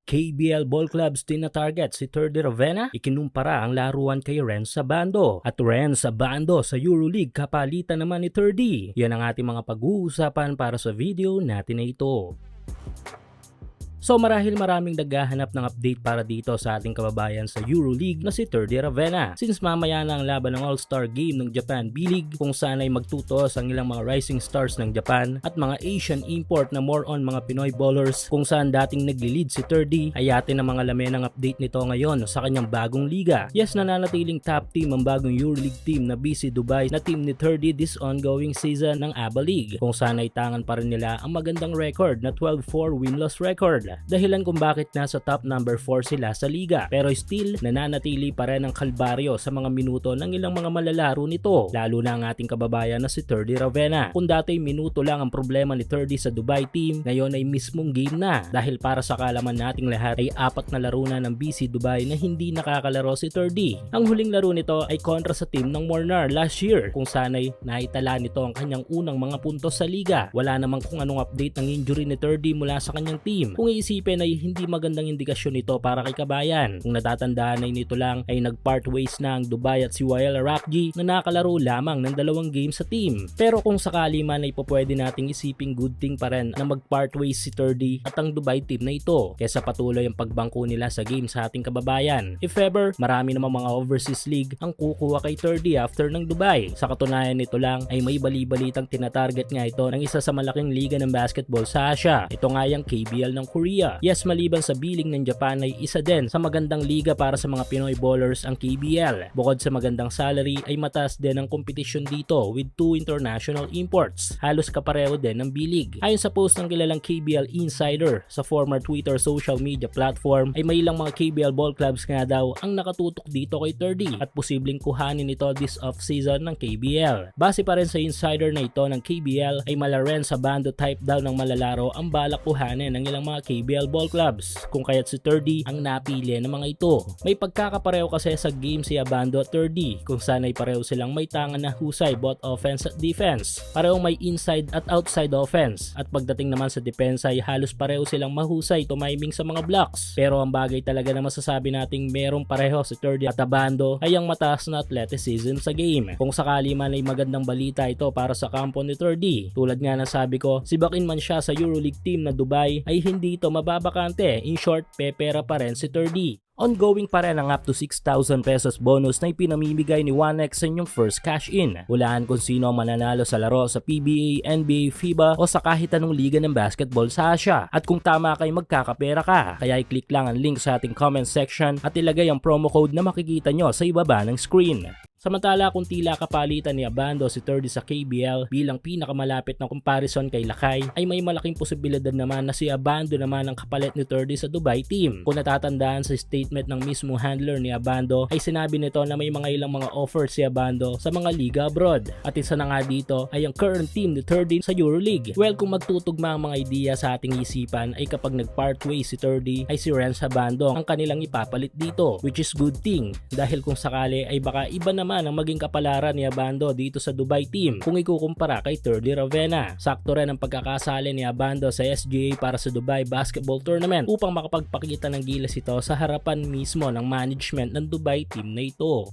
KBL Ball Clubs tina-target si Terdy Ravenna, ikinumpara ang laruan kay Renz Abando. At Renz Abando sa EuroLeague kapalitan naman ni Terdy. Yan ang ating mga pag-uusapan para sa video natin na ito. So marahil maraming naghahanap ng update para dito sa ating kababayan sa EuroLeague na si Terdy Ravenna. Since mamaya na ang laban ng All-Star Game ng Japan B-League kung saan ay magtutos ang ilang mga rising stars ng Japan at mga Asian import na more on mga Pinoy bowlers kung saan dating nagli-lead si Terdy ay atin ang mga lamen ng update nito ngayon sa kanyang bagong liga. Yes, nananatiling top team ang bagong EuroLeague team na BC Dubai na team ni Terdy this ongoing season ng ABA League kung saan ay tangan pa rin nila ang magandang record na 12-4 win-loss record. Dahilan kung bakit nasa top number 4 sila sa liga pero still nananatili pa rin ang kalbaryo sa mga minuto ng ilang mga malalaro nito, lalo na ang ating kababayan na si Terdy Ravenna. Kung dati minuto lang ang problema ni Terdy sa Dubai team, ngayon ay mismong game na dahil para sa kalaman nating lahat ay 4 na laro na ng BC Dubai na hindi nakakalaro si Terdy. Ang huling laro nito ay kontra sa team ng Mornar last year kung saan ay naitala nito ang kanyang unang mga puntos sa liga. Wala namang kung anong update ng injury ni Terdy mula sa kanyang team. Kung iisipin ay hindi magandang indikasyon nito para kay kabayan. Kung natatandaan ay nito lang ay nag-part ways na ang Dubai at si Wael Arakji na nakalaro lamang ng 2 games sa team. Pero kung sakali man ay pwede nating isiping good thing pa rin na mag-part ways si Terdy at ang Dubai team na ito kesa patuloy ang pagbangko nila sa game sa ating kababayan. If ever, marami namang mga overseas league ang kukuha kay Terdy after ng Dubai. Sa katunayan nito lang ay may bali-balitang tinatarget nga ito ng isa sa malaking liga ng basketball sa Asia. Ito nga yung KBL ng Korea. Yes, maliban sa billing ng Japan ay isa din sa magandang liga para sa mga Pinoy bowlers ang KBL. Bukod sa magandang salary ay mataas din ang kompetisyon dito with 2 international imports. Halos kapareho din ng B-League. Ayon sa post ng kilalang KBL insider sa former Twitter social media platform ay may ilang mga KBL ball clubs nga daw ang nakatutok dito kay Terdy at posibleng kuhanin ito this off-season ng KBL. Base pa rin sa insider na ito ng KBL ay mala Renz Abando type daw ng malalaro ang balak kuhanin ng ilang mga KBL ball clubs kung kaya't si Terdy ang napili ng mga ito. May pagkakapareho kasi sa game si Abando at Terdy kung saan ay pareho silang may tangan na husay both offense at defense. Parehong may inside at outside offense at pagdating naman sa depensa ay halos pareho silang mahusay tumiming sa mga blocks. Pero ang bagay talaga na masasabi nating merong pareho si Terdy at Abando ay ang mataas na athleticism sa game. Kung sakali man ay magandang balita ito para sa kampo ni Terdy. Tulad nga na sabi ko, sibakin man siya sa EuroLeague team na Dubai ay hindi ito mababakante. In short, pepera pa rin si Terdy. Ongoing pa rin ang up to 6,000 pesos bonus na ipinamimigay ni 1x sa inyong first cash in. Hulaan kung sino ang mananalo sa laro sa PBA, NBA, FIBA o sa kahit anong liga ng basketball sa Asia. At kung tama kay magkakapera ka, kaya i-click lang ang link sa ating comment section at ilagay ang promo code na makikita nyo sa ibaba ng screen. Samantala kung tila kapalitan ni Abando si Terdy sa KBL bilang pinakamalapit na comparison kay Lakay ay may malaking posibilidad naman na si Abando naman ang kapalit ni Terdy sa Dubai team. Kung natatandaan sa statement ng mismo handler ni Abando ay sinabi nito na may mga ilang mga offers si Abando sa mga liga abroad. At isa na nga dito ay ang current team ni Terdy sa EuroLeague. Well, kung magtutugma ang mga ideya sa ating isipan ay kapag nag-part ways si Terdy ay si Renz Abando ang kanilang ipapalit dito, which is good thing dahil kung sakali ay baka iba naman ang maging kapalaran ni Abando dito sa Dubai team kung ikukumpara kay Terdy Ravenna. Sakto rin ang pagkakasali ni Abando sa SGA para sa Dubai Basketball Tournament upang makapagpakita ng gilas ito sa harapan mismo ng management ng Dubai team na ito.